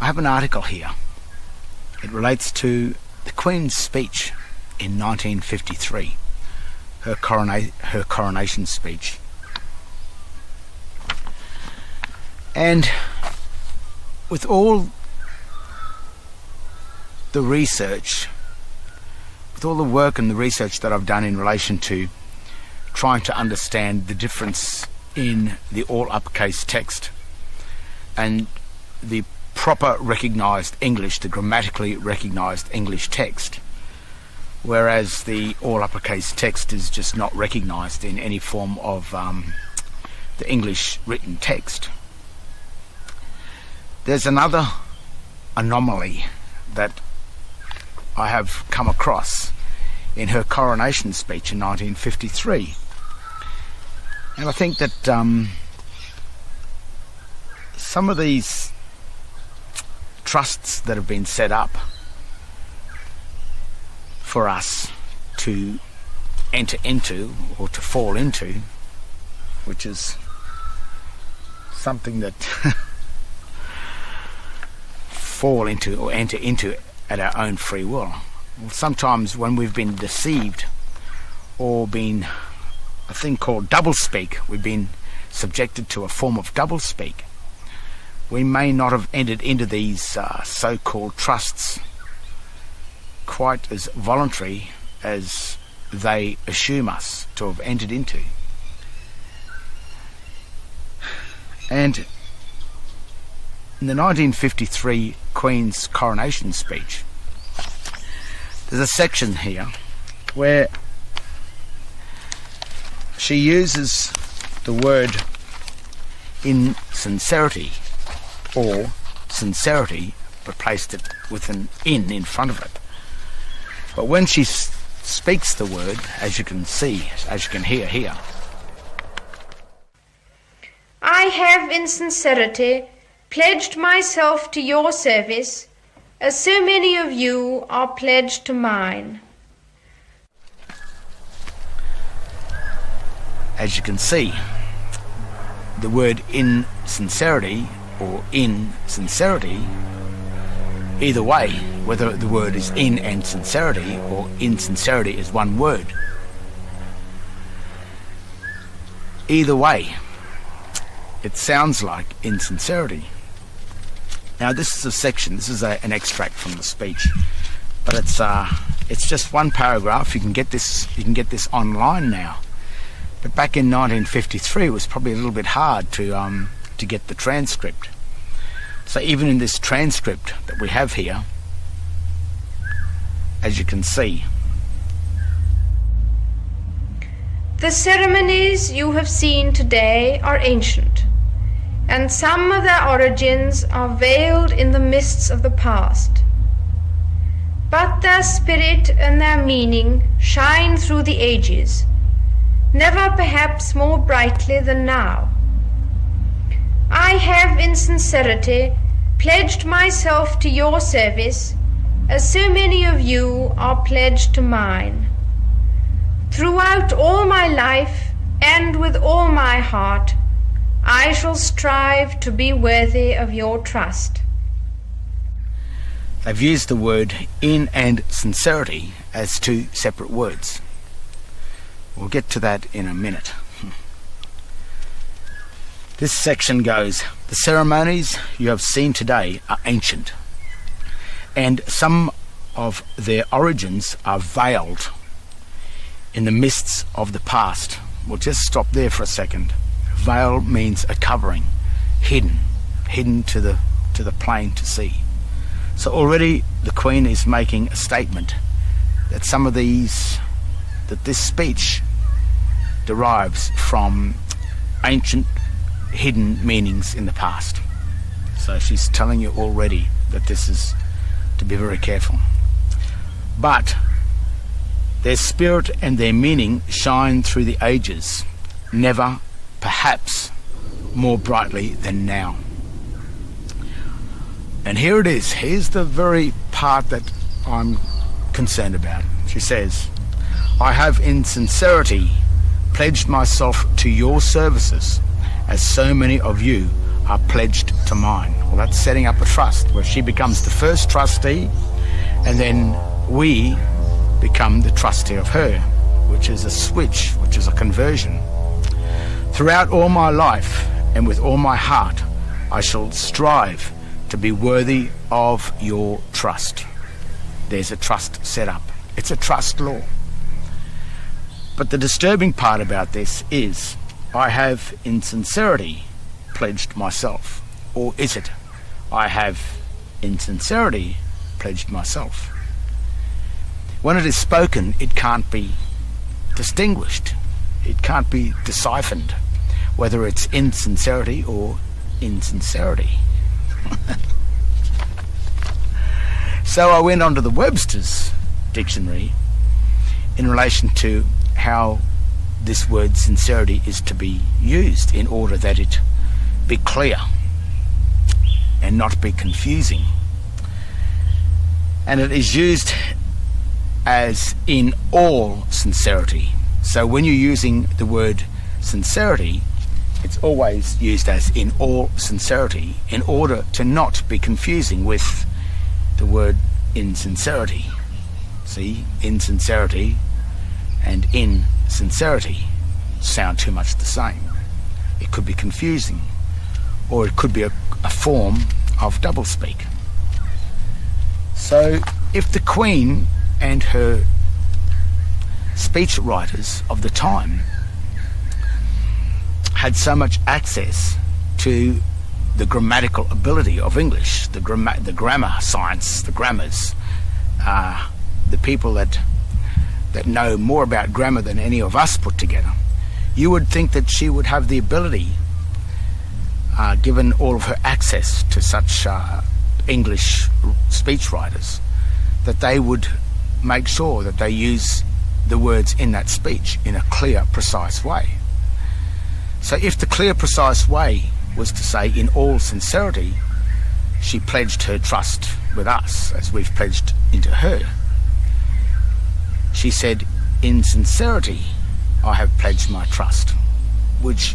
I have an article here. It relates to the Queen's speech in 1953, her coronation speech. And with all the research, with all the work and the research that I've done in relation to trying to understand the difference in the all uppercase text and the proper recognised English, the grammatically recognised English text, whereas the all uppercase text is just not recognised in any form of the English written text. There's another anomaly that I have come across in her coronation speech in 1953. And I think that some of these trusts that have been set up for us to enter into or to fall into, which is something that fall into or enter into at our own free will. Well, sometimes when we've been deceived or been a thing called doublespeak, we've been subjected to a form of doublespeak, we may not have entered into these so-called trusts quite as voluntary as they assume us to have entered into. And in the 1953 Queen's coronation speech, there's a section here where she uses the word insincerity or sincerity, but placed it with an in front of it. But when she speaks the word, as you can see, as you can hear here, I have in sincerity pledged myself to your service, as so many of you are pledged to mine. As you can see, the word insincerity or insincerity, either way, whether the word is in and sincerity or insincerity is one word, either way, it sounds like insincerity. Now this is a section, this is an extract from the speech, but it's just one paragraph. You can get this online now. But back in 1953 it was probably a little bit hard to get the transcript. So even in this transcript that we have here, as you can see, the ceremonies you have seen today are ancient, and some of their origins are veiled in the mists of the past. But their spirit and their meaning shine through the ages, never perhaps more brightly than now. I have in sincerity pledged myself to your service, as so many of you are pledged to mine. Throughout all my life and with all my heart, I shall strive to be worthy of your trust. They've used the word in and sincerity as two separate words. We'll get to that in a minute. This section goes, the ceremonies you have seen today are ancient, and some of their origins are veiled in the mists of the past. We'll just stop there for a second. Veil means a covering, hidden to the plain to see. So already the Queen is making a statement that that this speech derives from ancient hidden meanings in the past. So she's telling you already that this is to be very careful. But their spirit and their meaning shine through the ages, never, perhaps, more brightly than now. And here it is. Here's the very part that I'm concerned about. She says, I have in sincerity pledged myself to your services, as so many of you are pledged to mine. Well, that's setting up a trust where she becomes the first trustee, and then we become the trustee of her, which is a switch, which is a conversion. Throughout all my life and with all my heart, I shall strive to be worthy of your trust. There's a trust set up. It's a trust law. But the disturbing part about this is I have in sincerity pledged myself. Or is it I have in sincerity pledged myself? When it is spoken, it can't be distinguished. It can't be deciphered whether it's insincerity or insincerity. So I went onto the Webster's dictionary in relation to how this word sincerity is to be used in order that it be clear and not be confusing. And it is used as in all sincerity. So when you're using the word sincerity, it's always used as in all sincerity in order to not be confusing with the word insincerity. See, insincerity and insincerity sound too much the same. It could be confusing, or it could be a form of doublespeak. So if the Queen and her speech writers of the time had so much access to the grammatical ability of English, the grammar science, the grammars, the people that know more about grammar than any of us put together, you would think that she would have the ability, given all of her access to such English speech writers, that they would make sure that they use the words in that speech in a clear, precise way. So if the clear, precise way was to say, in all sincerity, she pledged her trust with us, as we've pledged into her. She said, in sincerity, I have pledged my trust, which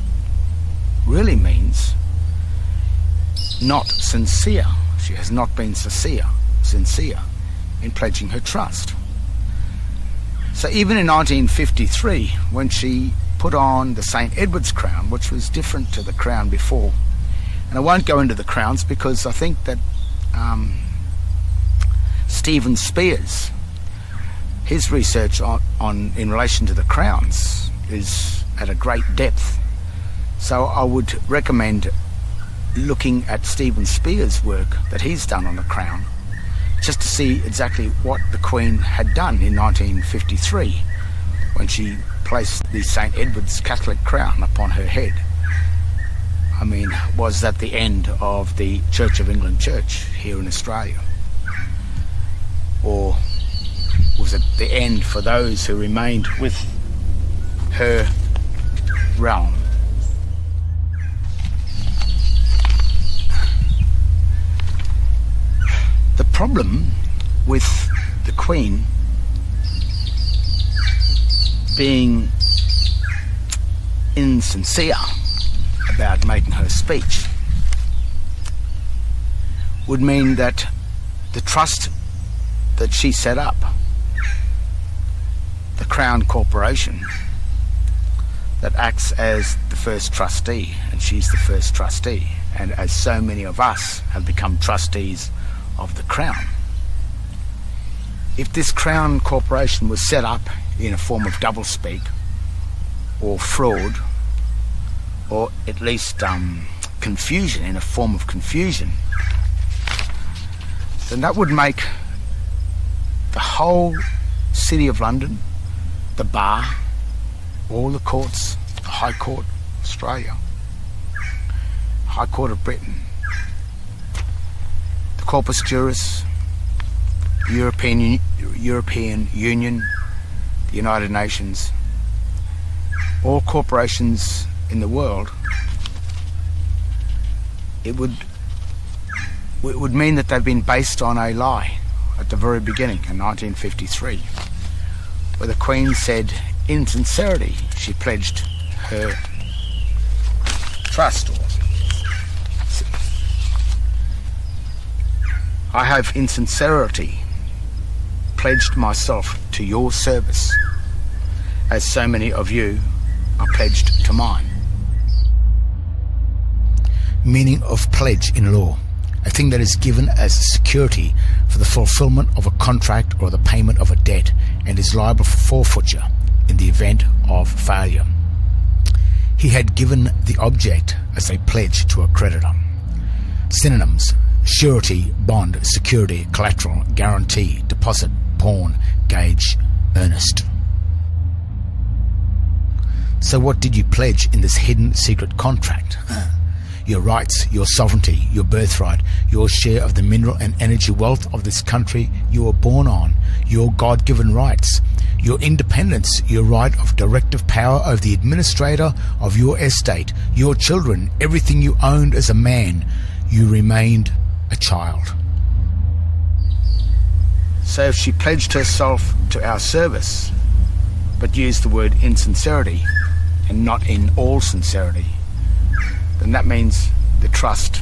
really means not sincere. She has not been sincere in pledging her trust. So even in 1953, when she put on the St. Edward's crown, which was different to the crown before, and I won't go into the crowns because I think that Stephen Spears, his research on in relation to the crowns is at a great depth. So I would recommend looking at Stephen Spears' work that he's done on the crown, just to see exactly what the Queen had done in 1953 when she placed the St. Edward's Catholic crown upon her head. I mean, was that the end of the Church of England Church here in Australia? Or was it the end for those who remained with her realm? The problem with the Queen being insincere about making her speech would mean that the trust that she set up, the Crown Corporation, that acts as the first trustee, and she's the first trustee, and as so many of us have become trustees of the Crown. If this Crown Corporation was set up in a form of doublespeak or fraud, or at least confusion, in a form of confusion, then that would make the whole City of London, the Bar, all the courts, the High Court of Australia, High Court of Britain, the Corpus Juris, the European Union, the United Nations, all corporations in the world, it would mean that they've been based on a lie at the very beginning in 1953, where the Queen said, in sincerity, she pledged her trust. I have in sincerity pledged myself to your service, as so many of you are pledged to mine. Meaning of pledge in law: a thing that is given as security for the fulfillment of a contract or the payment of a debt, and is liable for forfeiture in the event of failure. He had given the object as a pledge to a creditor. Synonyms: surety, bond, security, collateral, guarantee, deposit, pawn, gage, earnest. So what did you pledge in this hidden secret contract? Your rights, your sovereignty, your birthright, your share of the mineral and energy wealth of this country you were born on, your God-given rights, your independence, your right of directive power over the administrator of your estate, your children, everything you owned as a man. You remained a child. So if she pledged herself to our service, but used the word in sincerity and not in all sincerity, then that means the trust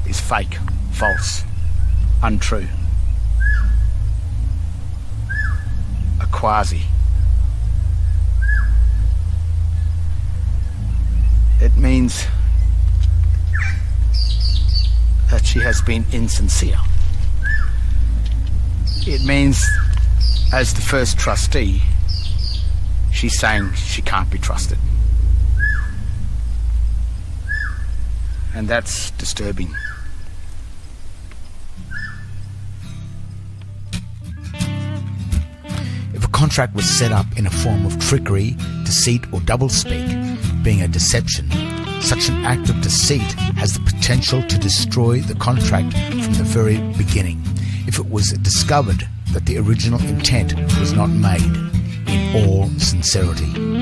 is fake, false, untrue, a quasi. It means that she has been insincere. It means, as the first trustee, she's saying she can't be trusted. And that's disturbing. If a contract was set up in a form of trickery, deceit, or doublespeak, being a deception, such an act of deceit has the potential to destroy the contract from the very beginning, if it was discovered that the original intent was not made in all sincerity.